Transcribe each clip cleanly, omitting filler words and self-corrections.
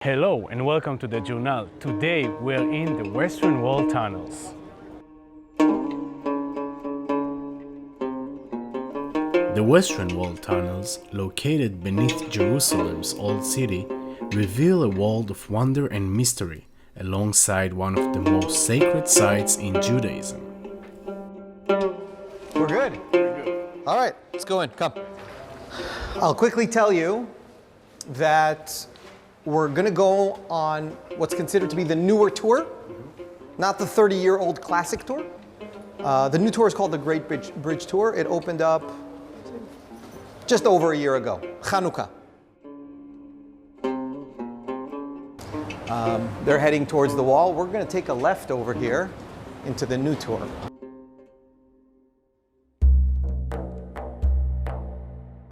Hello and welcome to the journal. Today we are in the Western Wall tunnels. The Western Wall tunnels, located beneath Jerusalem's old city, reveal a world of wonder and mystery alongside one of the most sacred sites in Judaism. We're good. All right, let's go in. Come. I'll quickly tell you that we're going to go on what's considered to be the newer tour, not the 30-year-old classic tour. The new tour is called the Great Bridge Tour. It opened up just over a year ago, Chanukah. They're heading towards the wall. We're going to take a left over here into the new tour.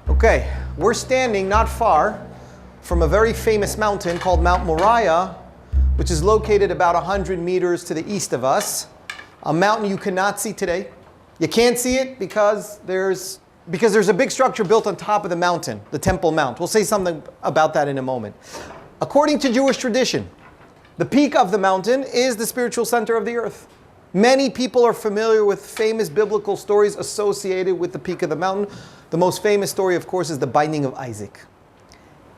Okay, we're standing not far from a very famous mountain called Mount Moriah, which is located about 100 meters to the east of us. A mountain you cannot see today. You can't see it because there's a big structure built on top of the mountain, the Temple Mount. We'll say something about that in a moment. According to Jewish tradition, the peak of the mountain is the spiritual center of the earth. Many people are familiar with famous biblical stories associated with the peak of the mountain. The most famous story, of course, is the binding of Isaac.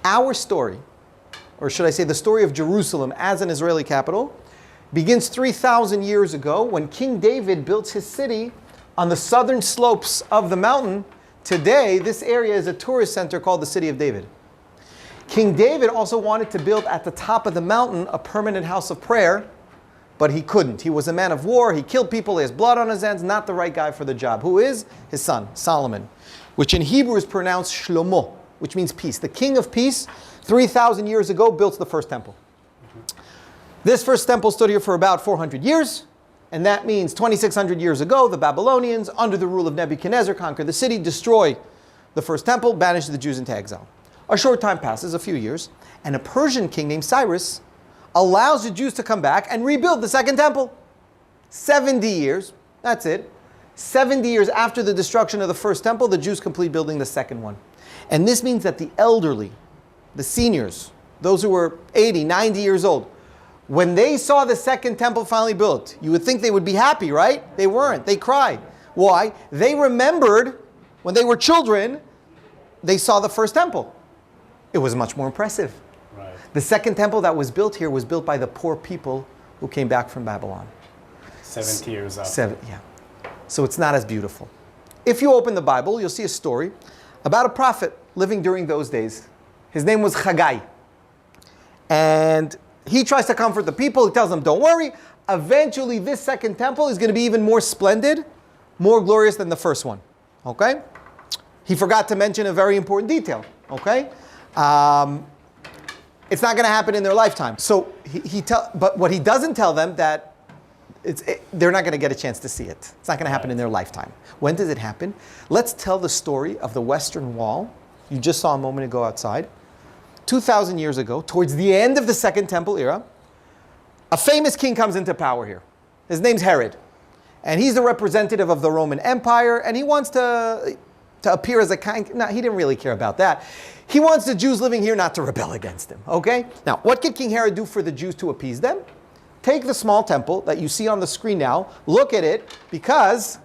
Our story, or should I say the story of Jerusalem as an Israeli capital, begins 3,000 years ago when King David built his city on the southern slopes of the mountain. Today, this area is a tourist center called the City of David. King David also wanted to build at the top of the mountain a permanent house of prayer, but he couldn't. He was a man of war. He killed people. He has blood on his hands. Not the right guy for the job. Who is? His son, Solomon, which in Hebrew is pronounced Shlomo, which means peace. The king of peace, 3,000 years ago, built the first temple. This first temple stood here for about 400 years, and that means 2,600 years ago, the Babylonians, under the rule of Nebuchadnezzar, conquered the city, destroy the first temple, banish the Jews into exile. A short time passes, a few years, and a Persian king named Cyrus allows the Jews to come back and rebuild the second temple. 70 years, that's it. 70 years after the destruction of the first temple, the Jews complete building the second one. And this means that the elderly, the seniors, those who were 80, 90 years old, when they saw the second temple finally built, you would think they would be happy, right? They weren't. They cried. Why? They remembered when they were children, they saw the first temple. It was much more impressive. Right. The second temple that was built here was built by the poor people who came back from Babylon. 70 years after. Yeah. So it's not as beautiful. If you open the Bible, you'll see a story about a prophet living during those days. His name was Haggai. And he tries to comfort the people. He tells them, don't worry. Eventually, this second temple is going to be even more splendid, more glorious than the first one. Okay? He forgot to mention a very important detail. Okay? It's not going to happen in their lifetime. So but what he doesn't tell them that they're not going to get a chance to see it. It's not going to happen in their lifetime. When does it happen? Let's tell the story of the Western Wall. You just saw a moment ago outside. 2,000 years ago, towards the end of the Second Temple era, a famous king comes into power here. His name's Herod. And he's the representative of the Roman Empire, and he wants to appear as a kind... No, he didn't really care about that. He wants the Jews living here not to rebel against him, okay? Now, what could King Herod do for the Jews to appease them? Take the small temple that you see on the screen now, look at it, because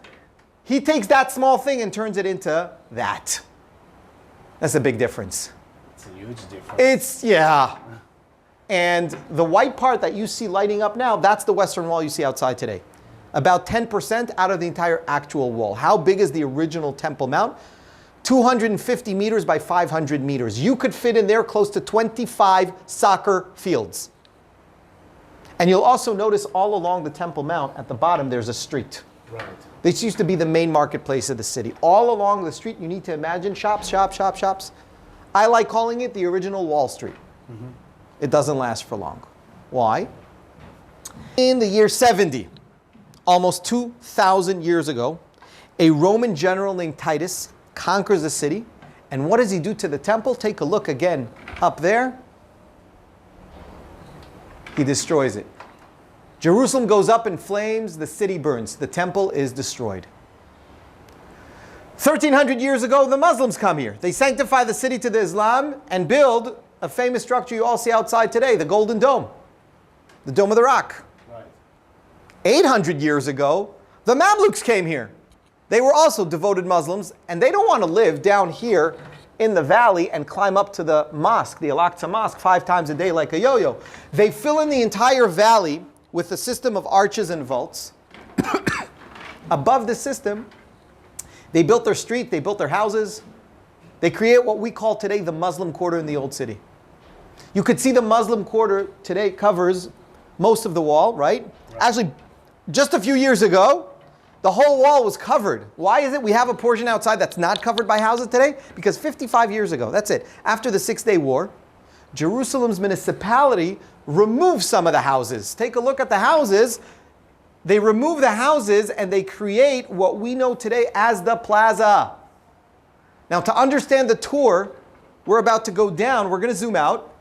he takes that small thing and turns it into that. That's a big difference. It's a huge difference. Yeah. And the white part that you see lighting up now, that's the Western Wall you see outside today. About 10% out of the entire actual wall. How big is the original Temple Mount? 250 meters by 500 meters. You could fit in there close to 25 soccer fields. And you'll also notice all along the Temple Mount, at the bottom, there's a street. Right. This used to be the main marketplace of the city. All along the street, you need to imagine shops, shops, shops, shops. I like calling it the original Wall Street. Mm-hmm. It doesn't last for long. Why? In the year 70, almost 2,000 years ago, a Roman general named Titus conquers the city. And what does he do to the temple? Take a look again up there. He destroys it. Jerusalem goes up in flames, the city burns, the temple is destroyed. 1,300 years ago, the Muslims come here. They sanctify the city to the Islam and build a famous structure you all see outside today, the Golden Dome, the Dome of the Rock. Right. 800 years ago, the Mamluks came here. They were also devoted Muslims, and they don't want to live down here in the valley and climb up to the mosque, the Al-Aqsa Mosque, 5 times a day like a yo-yo. They fill in the entire valley with a system of arches and vaults. Above the system, they built their street, they built their houses. They create what we call today the Muslim quarter in the old city. You could see the Muslim quarter today covers most of the wall, right? Actually, just a few years ago, the whole wall was covered. Why is it we have a portion outside that's not covered by houses today? Because 55 years ago, that's it, after the Six-Day War, Jerusalem's municipality removed some of the houses. Take a look at the houses. They remove the houses and they create what we know today as the plaza. Now, to understand the tour, we're about to go down. We're going to zoom out.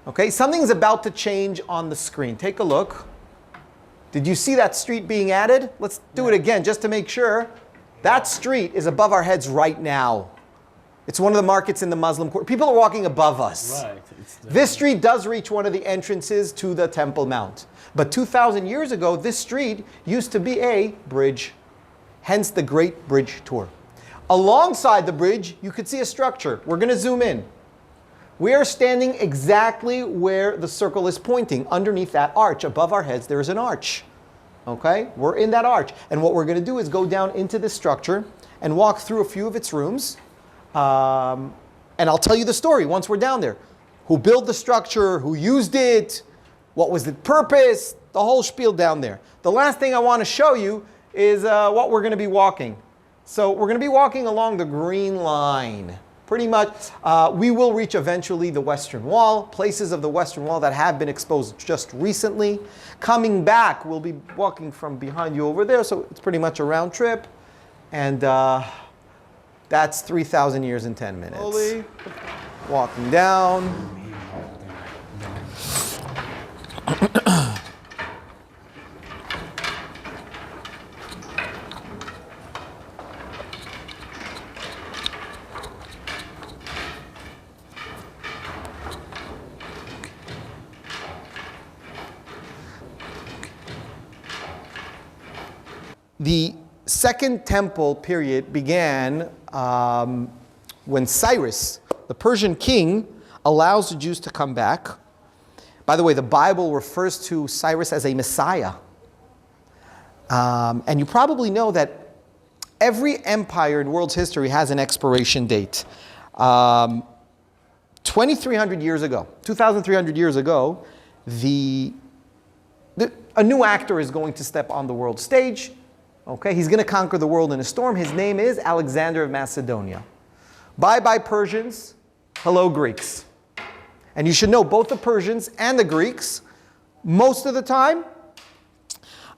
Okay, something's about to change on the screen. Take a look. Did you see that street being added? Let's do it again just to make sure. That street is above our heads right now. It's one of the markets in the Muslim quarter. People are walking above us. Right. This street does reach one of the entrances to the Temple Mount. But 2,000 years ago, this street used to be a bridge. Hence the Great Bridge Tour. Alongside the bridge, you could see a structure. We're going to zoom in. We are standing exactly where the circle is pointing. Underneath that arch, above our heads, there is an arch. Okay? We're in that arch. And what we're going to do is go down into this structure and walk through a few of its rooms. And I'll tell you the story once we're down there. Who built the structure, who used it, what was the purpose, the whole spiel down there. The last thing I want to show you is what we're going to be walking. So we're going to be walking along the green line. Pretty much, we will reach eventually the Western Wall, places of the Western Wall that have been exposed just recently. Coming back, we'll be walking from behind you over there, so it's pretty much a round trip. And that's 3,000 years in 10 minutes. Slowly walking down. The Second Temple period began when Cyrus, the Persian king, allows the Jews to come back. By the way, the Bible refers to Cyrus as a Messiah. And you probably know that every empire in world's history has an expiration date. 2,300 years ago, 2,300 years ago, a new actor is going to step on the world stage. Okay, he's going to conquer the world in a storm. His name is Alexander of Macedonia. Bye-bye Persians, hello Greeks. And you should know both the Persians and the Greeks, most of the time,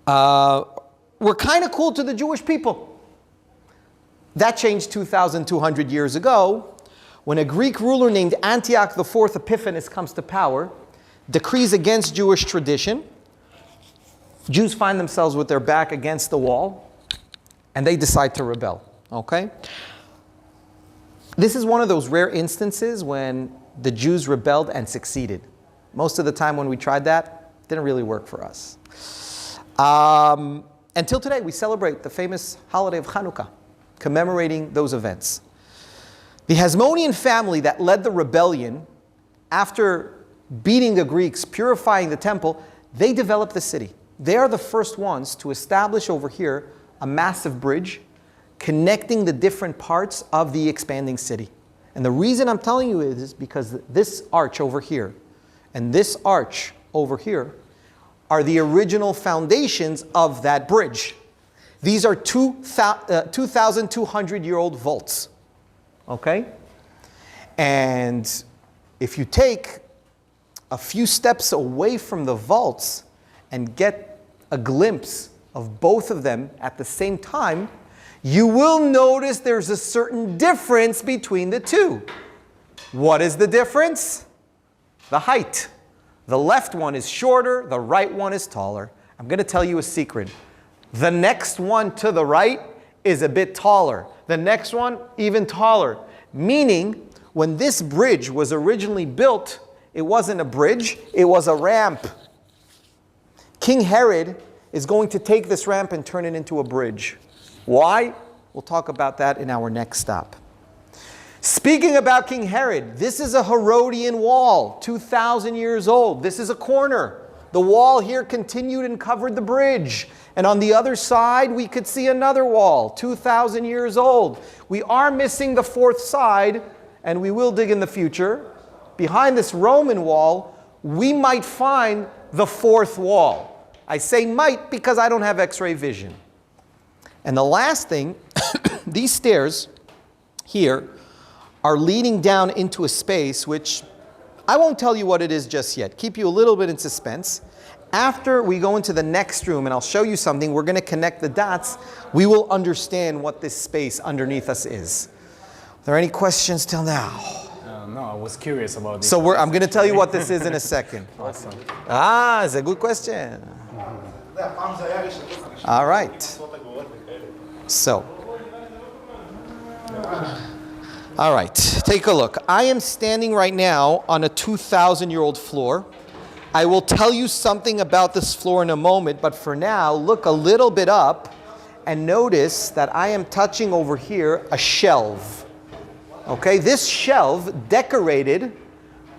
were kind of cool to the Jewish people. That changed 2,200 years ago when a Greek ruler named Antioch IV Epiphanes comes to power, decrees against Jewish tradition. Jews find themselves with their back against the wall, and they decide to rebel. Okay? This is one of those rare instances when the Jews rebelled and succeeded. Most of the time when we tried that, it didn't really work for us. Until today, we celebrate the famous holiday of Hanukkah, commemorating those events. The Hasmonean family that led the rebellion, after beating the Greeks, purifying the temple, they developed the city. They are the first ones to establish over here a massive bridge connecting the different parts of the expanding city. And the reason I'm telling you is because this arch over here and this arch over here are the original foundations of that bridge. These are 2,200-year-old vaults. Okay? And if you take a few steps away from the vaults and get a glimpse of both of them at the same time, you will notice there's a certain difference between the two. What is the difference? The height. The left one is shorter, the right one is taller. I'm going to tell you a secret. The next one to the right is a bit taller. The next one, even taller. Meaning, When this bridge was originally built, it wasn't a bridge, it was a ramp. King Herod is going to take this ramp and turn it into a bridge. Why? We'll talk about that in our next stop. Speaking about King Herod, this is a Herodian wall, 2,000 years old. This is a corner. The wall here continued and covered the bridge. And on the other side, we could see another wall, 2,000 years old. We are missing the fourth side, and we will dig in the future. Behind this Roman wall, we might find the fourth wall. I say might because I don't have X-ray vision. And the last thing, these stairs here are leading down into a space which I won't tell you what it is just yet. Keep you a little bit in suspense. After we go into the next room and I'll show you something, we're going to connect the dots. We will understand what this space underneath us is. Are there any questions till now? No, I was curious about this. So I'm going to tell you what this is in a second. Awesome. Ah, it's a good question. All right. So, all right, take a look. I am standing right now on a 2,000-year-old floor. I will tell you something about this floor in a moment, but for now, look a little bit up and notice that I am touching over here a shelf. Okay, this shelf decorated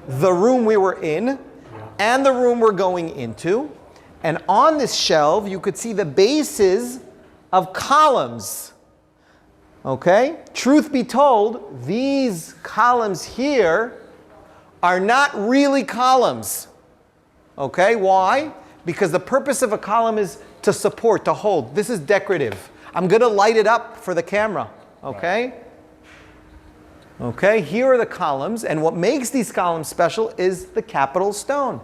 the room we were in and the room we're going into. And on this shelf, you could see the bases of columns. Okay? Truth be told, these columns here are not really columns. Okay? Why? Because the purpose of a column is to support, to hold. This is decorative. I'm going to light it up for the camera. Okay? Okay, here are the columns, and what makes these columns special is the capital stone.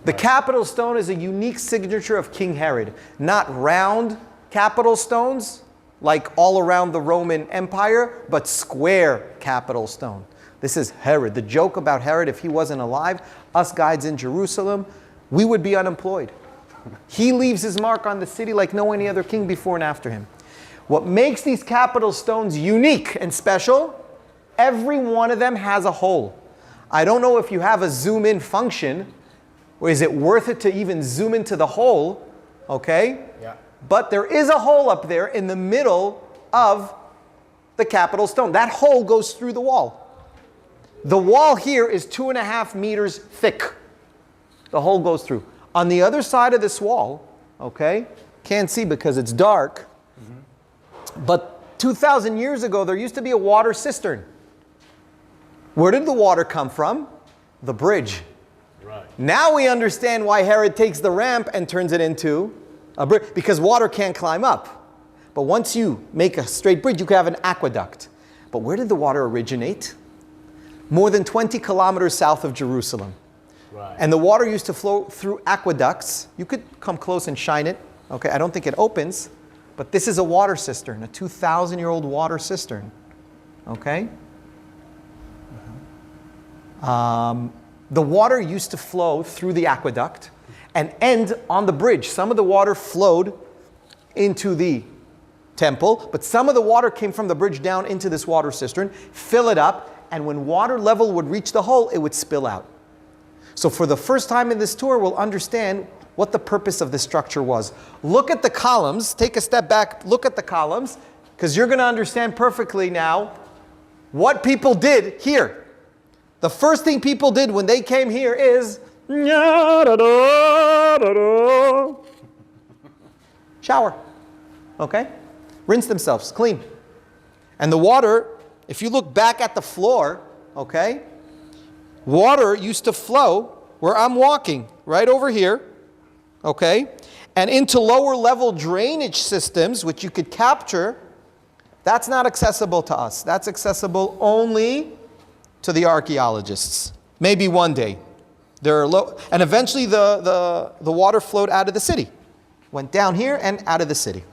The capital stone is a unique signature of King Herod. Not round capital stones, like all around the Roman Empire, but square capital stone. This is Herod. The joke about Herod, if he wasn't alive, us guides in Jerusalem, we would be unemployed. He leaves his mark on the city like no any other king before and after him. What makes these capital stones unique and special, every one of them has a hole. I don't know if you have a zoom in function, or is it worth it to even zoom into the hole, okay? Yeah. But there is a hole up there in the middle of the capital stone. That hole goes through the wall. The wall here is 2.5 meters thick. The hole goes through. On the other side of this wall, okay, can't see because it's dark, but 2,000 years ago, there used to be a water cistern. Where did the water come from? The bridge. Right. Now we understand why Herod takes the ramp and turns it into a bridge, because water can't climb up. But once you make a straight bridge, you can have an aqueduct. But where did the water originate? More than 20 kilometers south of Jerusalem. Right. And the water used to flow through aqueducts. You could come close and shine it. Okay, I don't think it opens. But this is a water cistern, a 2,000-year-old water cistern. Okay? The water used to flow through the aqueduct and end on the bridge. Some of the water flowed into the temple, but some of the water came from the bridge down into this water cistern, fill it up, and when water level would reach the hole, it would spill out. So for the first time in this tour, we'll understand what the purpose of this structure was. Look at the columns. Take a step back. Look at the columns, because you're going to understand perfectly now what people did here. The first thing people did when they came here is shower. Okay? Rinse themselves, clean. And the water, if you look back at the floor, okay, water used to flow where I'm walking, right over here, okay, and into lower level drainage systems, which you could capture. That's not accessible to us. That's accessible only to the archaeologists. Maybe one day. And eventually the water flowed out of the city. Went down here and out of the city.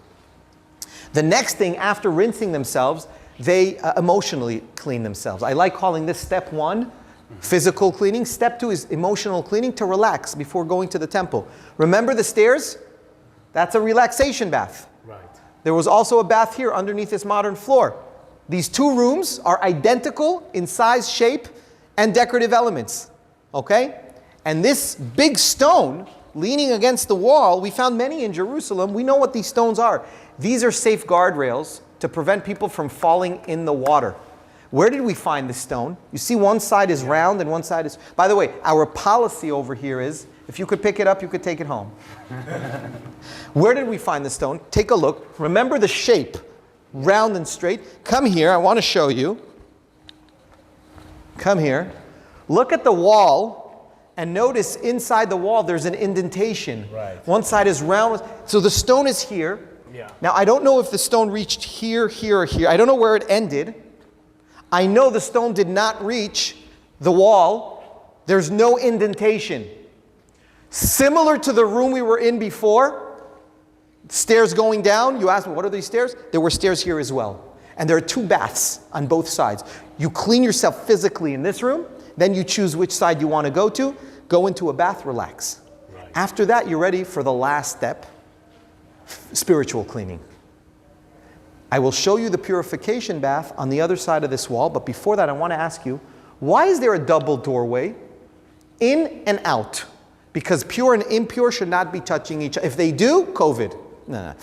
The next thing, after rinsing themselves, they emotionally clean themselves. I like calling this step 1, physical cleaning. Step 2 is emotional cleaning, to relax before going to the temple. Remember the stairs? That's a relaxation bath. Right. There was also a bath here underneath this modern floor. These two rooms are identical in size, shape, and decorative elements. Okay? And this big stone leaning against the wall, we found many in Jerusalem. We know what these stones are. These are safe guardrails to prevent people from falling in the water. Where did we find this stone? You see one side is round and one side is... By the way, our policy over here is, if you could pick it up, you could take it home. Where did we find the stone? Take a look. Remember the shape, round and straight. Come here, I want to show you. Come here. Look at the wall, and notice inside the wall there's an indentation. Right. One side is round, so the stone is here. Yeah. Now, I don't know if the stone reached here, here, or here. I don't know where it ended. I know the stone did not reach the wall. There's no indentation. Similar to the room we were in before, stairs going down. You asked me, what are these stairs? There were stairs here as well. And there are two baths on both sides. You clean yourself physically in this room, then you choose which side you want to go to. Go into a bath, relax. Right. After that, you're ready for the last step, spiritual cleaning. I will show you the purification bath on the other side of this wall, but before that I want to ask you, why is there a double doorway in and out? Because pure and impure should not be touching each other. If they do, COVID. No.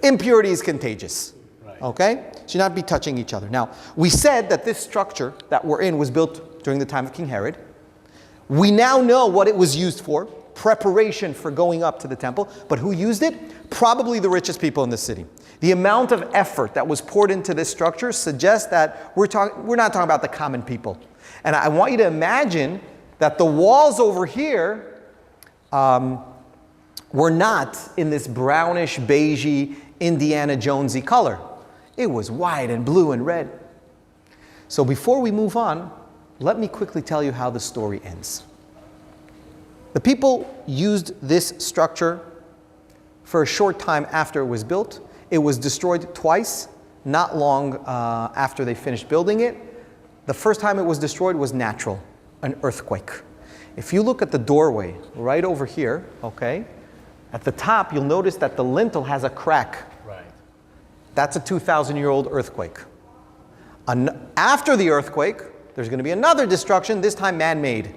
Impurity is contagious. Right. Okay? Should not be touching each other. Now, we said that this structure that we're in was built during the time of King Herod. We now know what it was used for, preparation for going up to the temple. But who used it? Probably the richest people in the city. The amount of effort that was poured into this structure suggests that we're not talking about the common people. And I want you to imagine that the walls over here were not in this brownish, beigey, Indiana Jonesy color. It was white and blue and red. So before we move on, let me quickly tell you how the story ends. The people used this structure for a short time after it was built. It was destroyed twice, not long after they finished building it. The first time it was destroyed was natural, an earthquake. If you look at the doorway right over here, okay, at the top you'll notice that the lintel has a crack. Right. That's a 2,000-year-old earthquake. After the earthquake, there's going to be another destruction, this time man-made,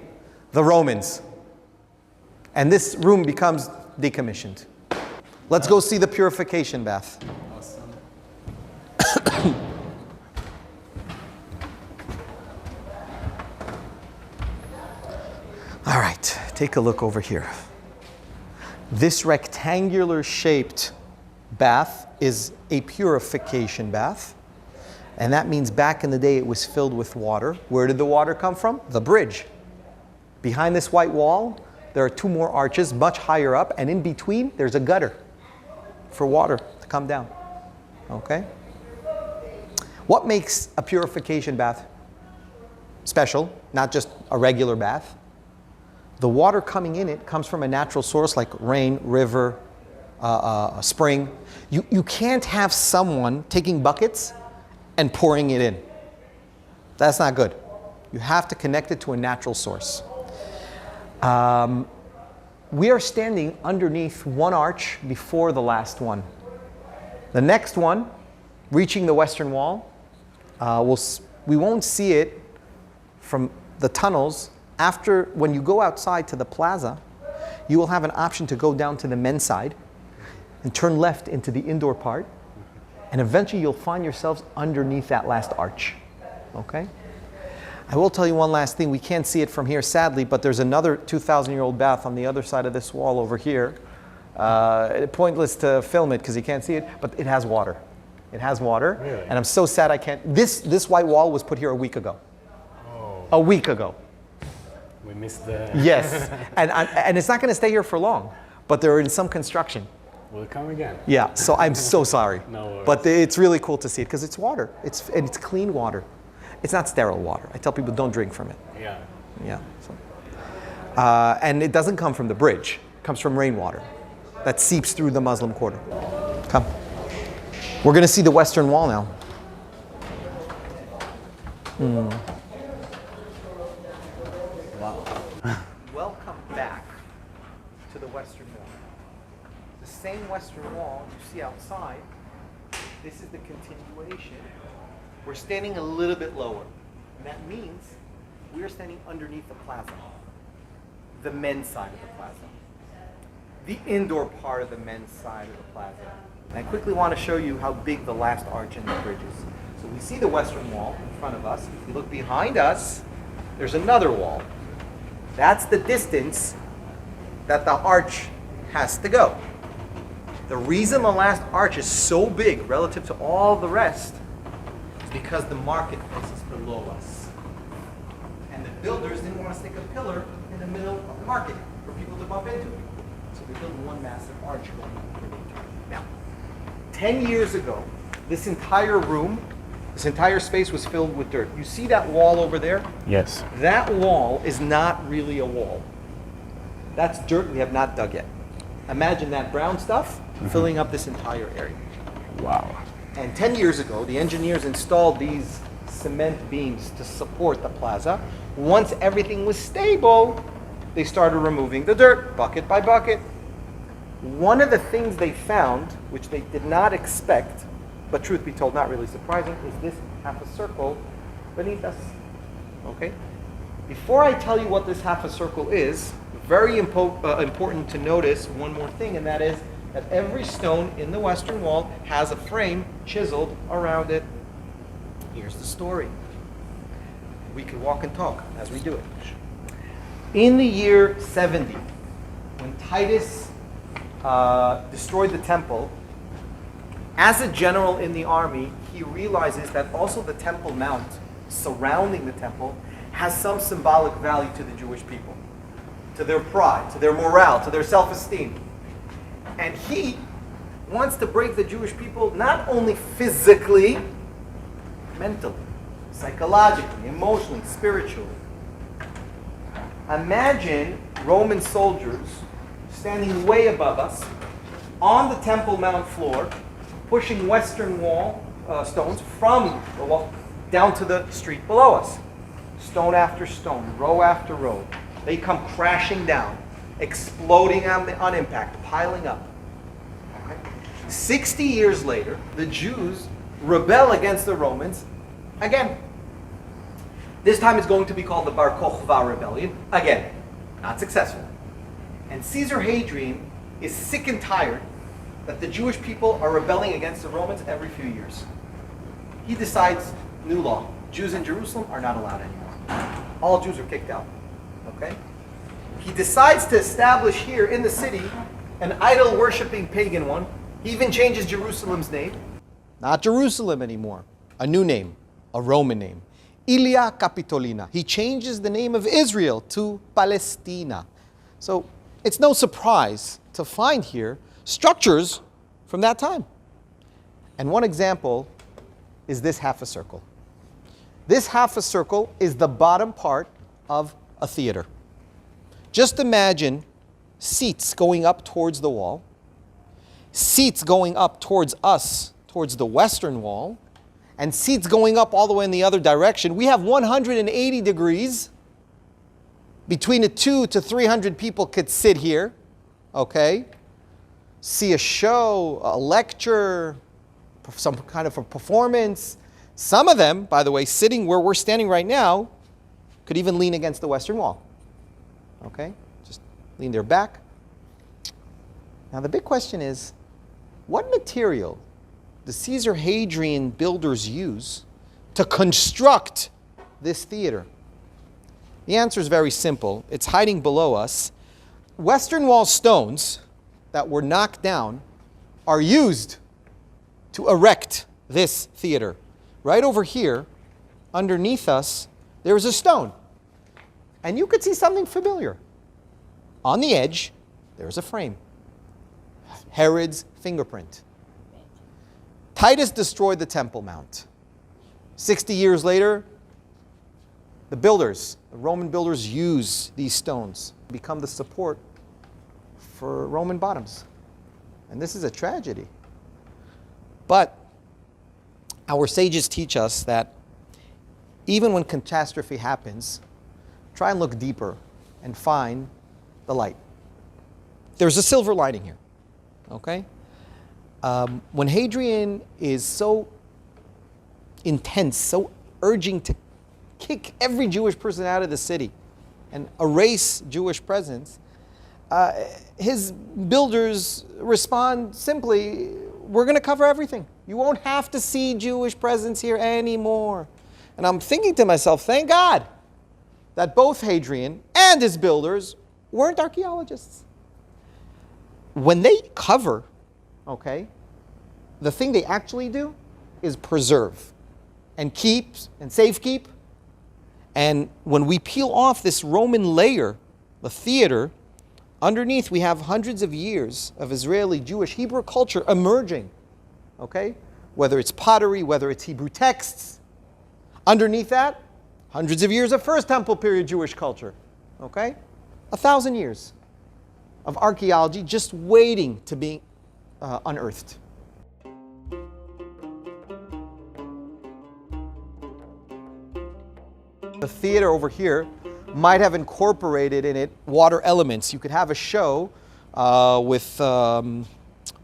the Romans. And this room becomes decommissioned. Let's go see the purification bath. Awesome. All right, take a look over here. This rectangular shaped bath is a purification bath. And that means back in the day it was filled with water. Where did the water come from? The bridge. Behind this white wall, there are two more arches much higher up, and in between there's a gutter for water to come down. Okay? What makes a purification bath special, not just a regular bath? The water coming in it comes from a natural source like rain, river, a spring. You can't have someone taking buckets and pouring it in. That's not good. You have to connect it to a natural source. We are standing underneath one arch before the last one. The next one, reaching the western wall, we won't see it from the tunnels. After, when you go outside to the plaza, you will have an option to go down to the men's side and turn left into the indoor part. And eventually you'll find yourselves underneath that last arch. Okay? I will tell you one last thing. We can't see it from here, sadly, but there's another 2,000-year-old bath on the other side of this wall over here. Pointless to film it because you can't see it, but it has water. It has water. Really? And I'm so sad I can't. This white wall was put here a week ago. Oh. A week ago. We missed the... Yes. And it's not going to stay here for long, but they're in some construction. Will it come again? Yeah, so I'm so sorry. No worries. But it's really cool to see it because it's water. It's clean water. It's not sterile water. I tell people don't drink from it. Yeah. Yeah. So. And it doesn't come from the bridge. It comes from rainwater that seeps through the Muslim quarter. Come. We're going to see the western wall now. Wow. Welcome back to the western wall. The same western wall you see outside This is the continuation. We're standing a little bit lower. And that means we're standing underneath the plaza, the men's side of the plaza, the indoor part of the men's side of the plaza. And I quickly want to show you how big the last arch in the bridge is. So we see the western wall in front of us. If you look behind us, there's another wall. That's the distance that the arch has to go. The reason the last arch is so big relative to all the rest is because the marketplace is below us. And the builders didn't want to stick a pillar in the middle of the market for people to bump into. So they built one massive arch going underneath. Now, 10 years ago, this entire room, this entire space was filled with dirt. You see that wall over there? Yes. That wall is not really a wall. That's dirt we have not dug yet. Imagine that brown stuff filling up this entire area. Wow. And 10 years ago, the engineers installed these cement beams to support the plaza. Once everything was stable, they started removing the dirt, bucket by bucket. One of the things they found, which they did not expect, but truth be told, not really surprising, is this half a circle beneath us. Okay? Before I tell you what this half a circle is, very important to notice one more thing, and that is that every stone in the western wall has a frame chiseled around it. Here's the story. We could walk and talk as we do it. In the year 70, when Titus destroyed the temple, as a general in the army, he realizes that also the Temple Mount surrounding the temple has some symbolic value to the Jewish people, to their pride, to their morale, to their self-esteem. And he wants to break the Jewish people not only physically, mentally, psychologically, emotionally, spiritually. Imagine Roman soldiers standing way above us on the Temple Mount floor, pushing western wall stones from the wall down to the street below us. Stone after stone, row after row. They come crashing down, exploding on impact, piling up. Okay? 60 years later, the Jews rebel against the Romans again. This time it's going to be called the Bar Kokhba Rebellion. Again, not successful. And Caesar Hadrian is sick and tired that the Jewish people are rebelling against the Romans every few years. He decides, new law, Jews in Jerusalem are not allowed anymore. All Jews are kicked out. Okay? He decides to establish here in the city an idol-worshipping pagan one. He even changes Jerusalem's name. Not Jerusalem anymore. A new name, a Roman name. Ilia Capitolina. He changes the name of Israel to Palestina. So it's no surprise to find here structures from that time. And one example is this half a circle. This half a circle is the bottom part of a theater. Just imagine seats going up towards the wall, seats going up towards us, towards the western wall, and seats going up all the way in the other direction. We have 180 degrees. Between the 200 to 300 people could sit here, okay? See a show, a lecture, some kind of a performance. Some of them, by the way, sitting where we're standing right now, could even lean against the western wall. Okay? Just lean their back. Now the big question is, what material the Caesar Hadrian builders use to construct this theater? The answer is very simple. It's hiding below us. Western wall stones that were knocked down are used to erect this theater. Right over here, underneath us, there is a stone. And you could see something familiar. On the edge, there's a frame. Herod's fingerprint. Titus destroyed the Temple Mount. 60 years later, the Roman builders use these stones to become the support for Roman bottoms. And this is a tragedy. But our sages teach us that even when catastrophe happens, try and look deeper and find the light. There's a silver lining here, okay? When Hadrian is so intense, so urging to kick every Jewish person out of the city and erase Jewish presence, his builders respond simply, we're going to cover everything. You won't have to see Jewish presence here anymore. And I'm thinking to myself, thank God that both Hadrian and his builders weren't archaeologists. When they cover, okay, the thing they actually do is preserve and keep and safekeep. And when we peel off this Roman layer, the theater, underneath we have hundreds of years of Israeli, Jewish, Hebrew culture emerging, okay? Whether it's pottery, whether it's Hebrew texts. Underneath that, hundreds of years of First Temple period Jewish culture, okay? 1,000 years of archaeology just waiting to be unearthed. The theater over here might have incorporated in it water elements. You could have a show with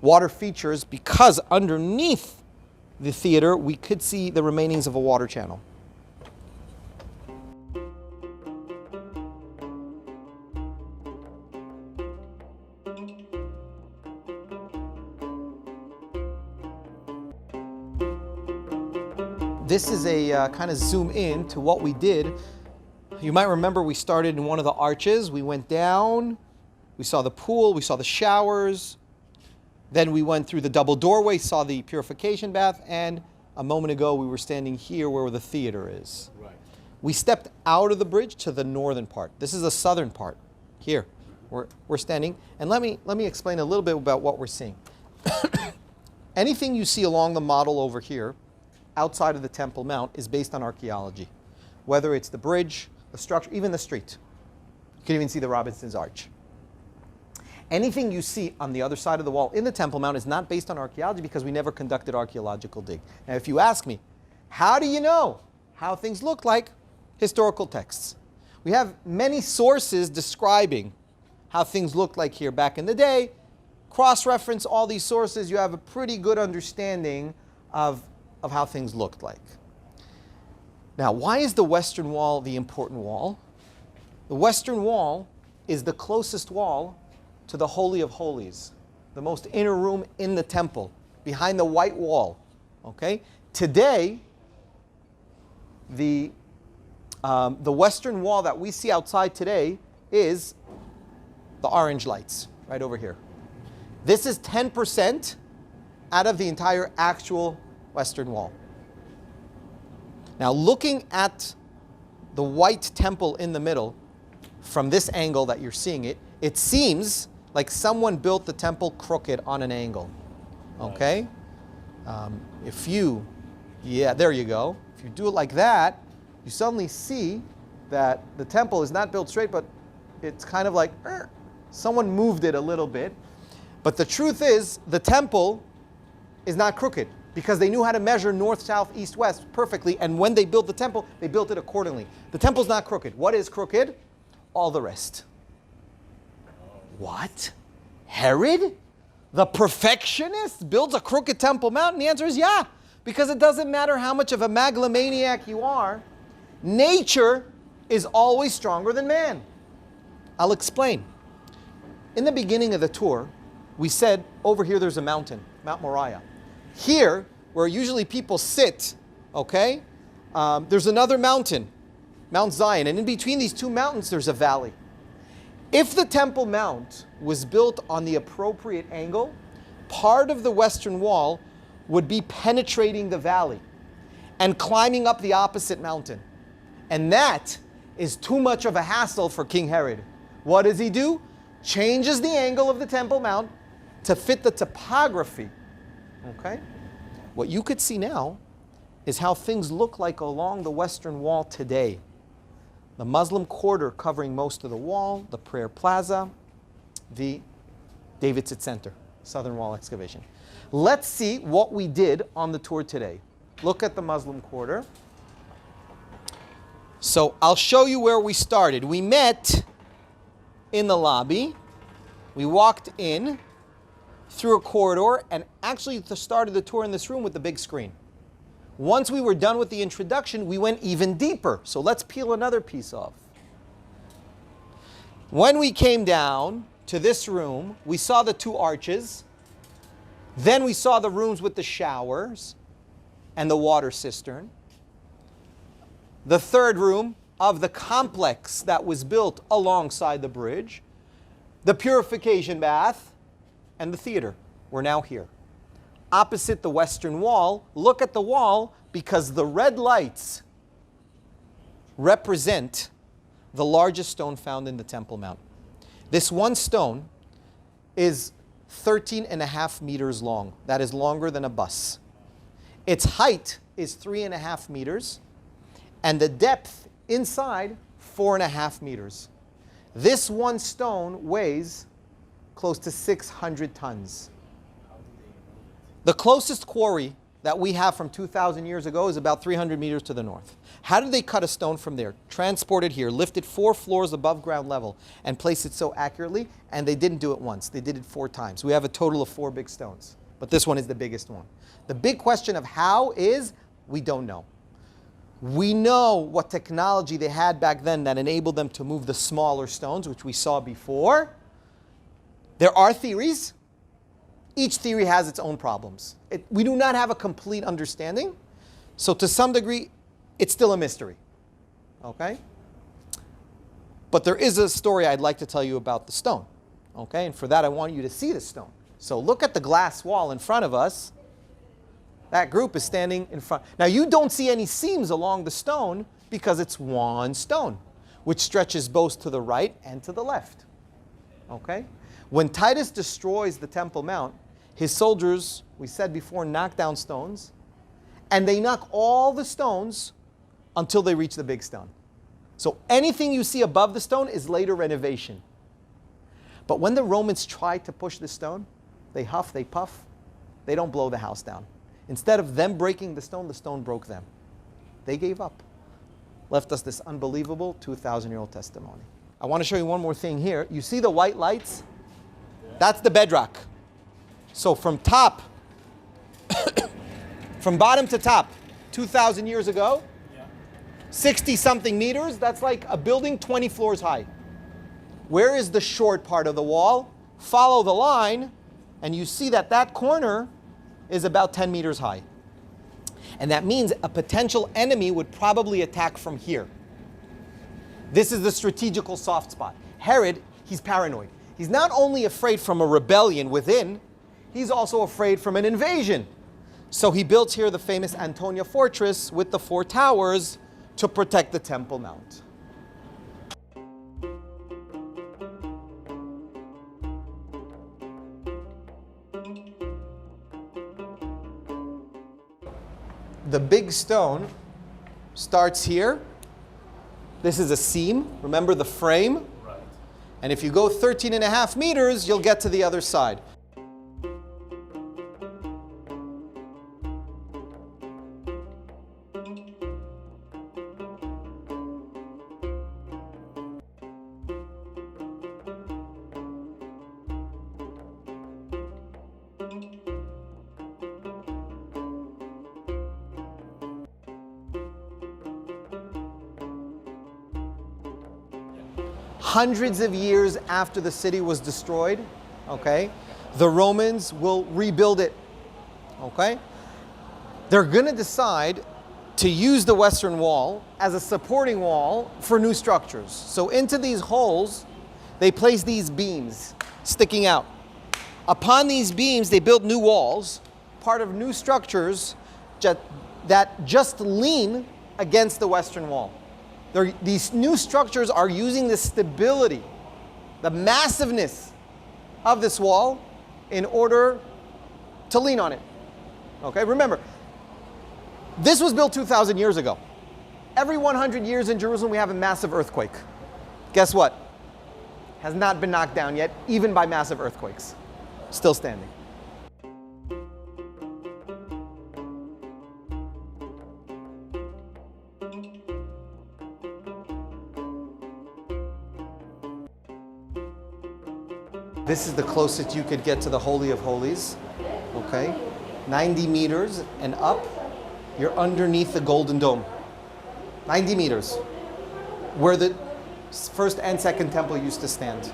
water features because underneath the theater we could see the remainings of a water channel. This is a kind of zoom in to what we did. You might remember we started in one of the arches. We went down, we saw the pool, we saw the showers. Then we went through the double doorway, saw the purification bath, and a moment ago we were standing here where the theater is. Right. We stepped out of the bridge to the northern part. This is the southern part, here. We're standing. And let me explain a little bit about what we're seeing. Anything you see along the model over here, outside of the Temple Mount, is based on archaeology. Whether it's the bridge, the structure, even the street. You can even see the Robinson's Arch. Anything you see on the other side of the wall in the Temple Mount is not based on archaeology because we never conducted archaeological dig. Now, if you ask me, how do you know how things look like? Historical texts. We have many sources describing how things looked like here back in the day. Cross-reference all these sources, you have a pretty good understanding of how things looked like. Now, why is the Western Wall the important wall? The Western Wall is the closest wall to the Holy of Holies, the most inner room in the temple, behind the white wall. Okay? Today, the Western Wall that we see outside today is the orange lights right over here. This is 10% out of the entire actual Western Wall. Now, looking at the white temple in the middle, from this angle that you're seeing it, it seems like someone built the temple crooked on an angle. Okay? There you go. If you do it like that, you suddenly see that the temple is not built straight, but it's kind of like, someone moved it a little bit. But the truth is, the temple is not crooked, because they knew how to measure north, south, east, west perfectly, and when they built the temple, they built it accordingly. The temple's not crooked. What is crooked? All the rest. What? Herod, the perfectionist, builds a crooked Temple Mount? And the answer is yeah, because it doesn't matter how much of a megalomaniac you are, nature is always stronger than man. I'll explain. In the beginning of the tour, we said over here there's a mountain, Mount Moriah. Here, where usually people sit, okay, there's another mountain, Mount Zion. And in between these two mountains, there's a valley. If the Temple Mount was built on the appropriate angle, part of the Western Wall would be penetrating the valley and climbing up the opposite mountain. And that is too much of a hassle for King Herod. What does he do? Changes the angle of the Temple Mount to fit the topography. Okay? What you could see now is how things look like along the Western Wall today. The Muslim quarter covering most of the wall, the prayer plaza, the Davidson Center, Southern Wall excavation. Let's see what we did on the tour today. Look at the Muslim quarter. So I'll show you where we started. We met in the lobby. We walked in. through a corridor and actually started the tour in this room with the big screen. Once we were done with the introduction, we went even deeper. So let's peel another piece off. When we came down to this room, we saw the two arches. Then we saw the rooms with the showers and the water cistern. The third room of the complex that was built alongside the bridge, the purification bath, and the theater. We're now here. Opposite the western wall, look at the wall because the red lights represent the largest stone found in the Temple Mount. This one stone is 13.5 meters long. That is longer than a bus. Its height is 3.5 meters, and the depth inside 4.5 meters. This one stone weighs close to 600 tons. The closest quarry that we have from 2,000 years ago is about 300 meters to the north. How did they cut a stone from there, transport it here, lift it 4 floors above ground level, and place it so accurately? And they didn't do it once. They did it 4 times. We have a total of 4 big stones. But this one is the biggest one. The big question of how is, we don't know. We know what technology they had back then that enabled them to move the smaller stones, which we saw before. There are theories. Each theory has its own problems. We do not have a complete understanding. So to some degree, it's still a mystery. Okay? But there is a story I'd like to tell you about the stone. Okay? And for that, I want you to see the stone. So look at the glass wall in front of us. That group is standing in front. Now you don't see any seams along the stone because it's one stone, which stretches both to the right and to the left. Okay? When Titus destroys the Temple Mount, his soldiers, we said before, knock down stones, and they knock all the stones until they reach the big stone. So anything you see above the stone is later renovation. But when the Romans tried to push the stone, they huff, they puff, they don't blow the house down. Instead of them breaking the stone broke them. They gave up. Left us this unbelievable 2,000-year-old testimony. I want to show you one more thing here. You see the white lights? That's the bedrock. So from top, from bottom to top, 2,000 years ago, 60-something meters, that's like a building 20 floors high. Where is the short part of the wall? Follow the line, and you see that that corner is about 10 meters high. And that means a potential enemy would probably attack from here. This is the strategical soft spot. Herod, he's paranoid. He's not only afraid from a rebellion within, he's also afraid from an invasion. So he built here the famous Antonia fortress with the 4 towers to protect the Temple Mount. The big stone starts here. This is a seam. Remember the frame? Right. And if you go 13.5 meters, you'll get to the other side. Hundreds of years after the city was destroyed, okay, the Romans will rebuild it, okay? They're going to decide to use the western wall as a supporting wall for new structures. So into these holes, they place these beams sticking out. Upon these beams, they build new walls, part of new structures that just lean against the western wall. These new structures are using the stability, the massiveness of this wall in order to lean on it. Okay, remember, this was built 2,000 years ago. Every 100 years in Jerusalem, we have a massive earthquake. Guess what? Has not been knocked down yet, even by massive earthquakes. Still standing. This is the closest you could get to the Holy of Holies, okay? 90 meters and up, you're underneath the Golden Dome. 90 meters, where the first and second temple used to stand.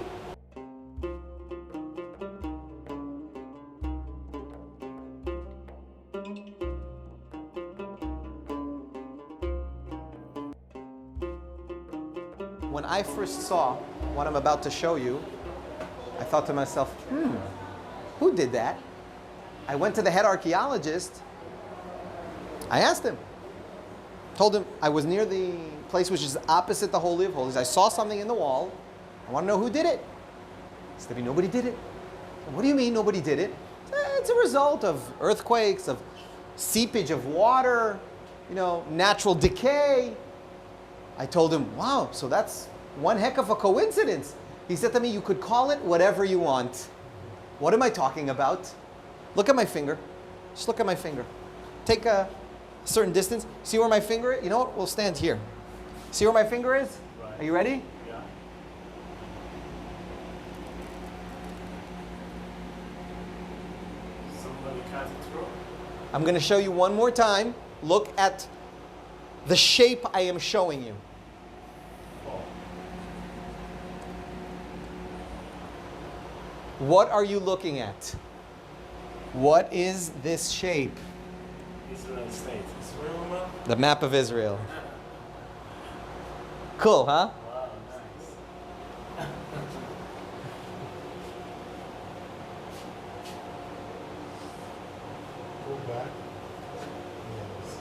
When I first saw what I'm about to show you, I thought to myself, who did that? I went to the head archaeologist. I asked him. Told him I was near the place which is opposite the Holy of Holies. I saw something in the wall. I want to know who did it. He said, nobody did it. What do you mean nobody did it? It's a result of earthquakes, of seepage of water, natural decay. I told him, wow, so that's one heck of a coincidence. He said to me, you could call it whatever you want. What am I talking about? Look at my finger. Just look at my finger. Take a certain distance. See where my finger is? You know what? We'll stand here. See where my finger is? Right. Are you ready? Yeah. Somebody cut it through. I'm going to show you one more time. Look at the shape I am showing you. What are you looking at? What is this shape? Israel state. Israel map? The map of Israel. Cool, huh? Wow, nice. Go back. Yes.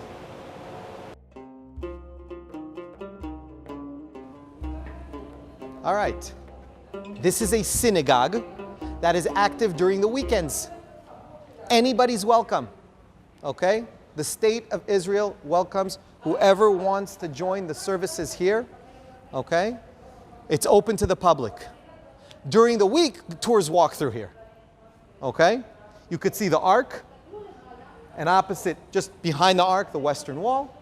All right. This is a synagogue that is active during the weekends. Anybody's welcome, okay? The state of Israel welcomes whoever wants to join the services here, okay? It's open to the public. During the week, the tours walk through here, okay? You could see the Ark, and opposite, just behind the Ark, the Western Wall.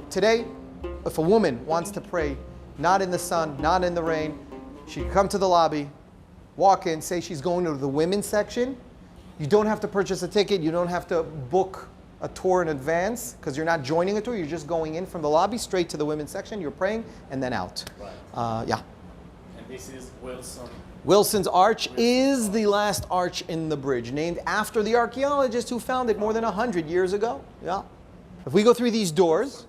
Today, if a woman wants to pray, not in the sun, not in the rain, she can come to the lobby, walk in, say she's going to the women's section. You don't have to purchase a ticket. You don't have to book a tour in advance because you're not joining a tour. You're just going in from the lobby straight to the women's section. You're praying and then out. Right. Yeah. And this is Wilson. Wilson's Arch is the last arch in the bridge, named after the archaeologist who found it more than 100 years ago. Yeah. If we go through these doors,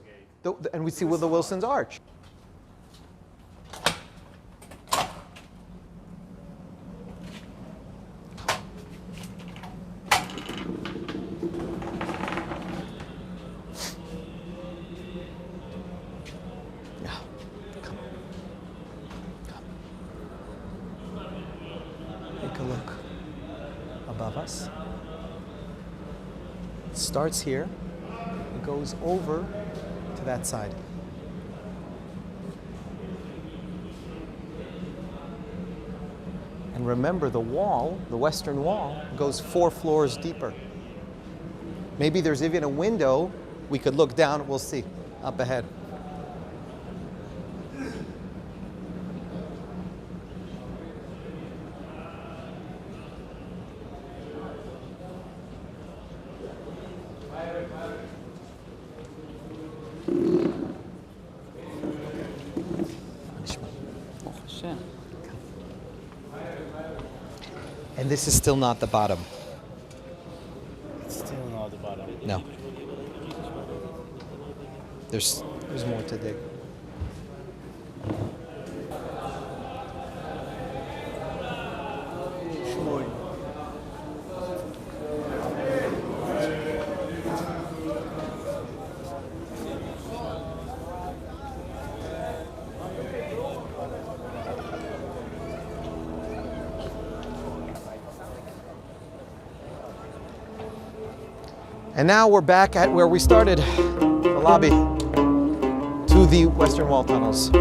and we see the Wilson's Arch. Yeah. Come. Take a look above us. It starts here. It goes over to that side. And remember, the wall, the western wall, goes 4 floors deeper. Maybe there's even a window we could look down. We'll see up ahead. And this is still not the bottom. It's still not the bottom. No. There's more to dig. And now we're back at where we started, the lobby to the Western Wall tunnels.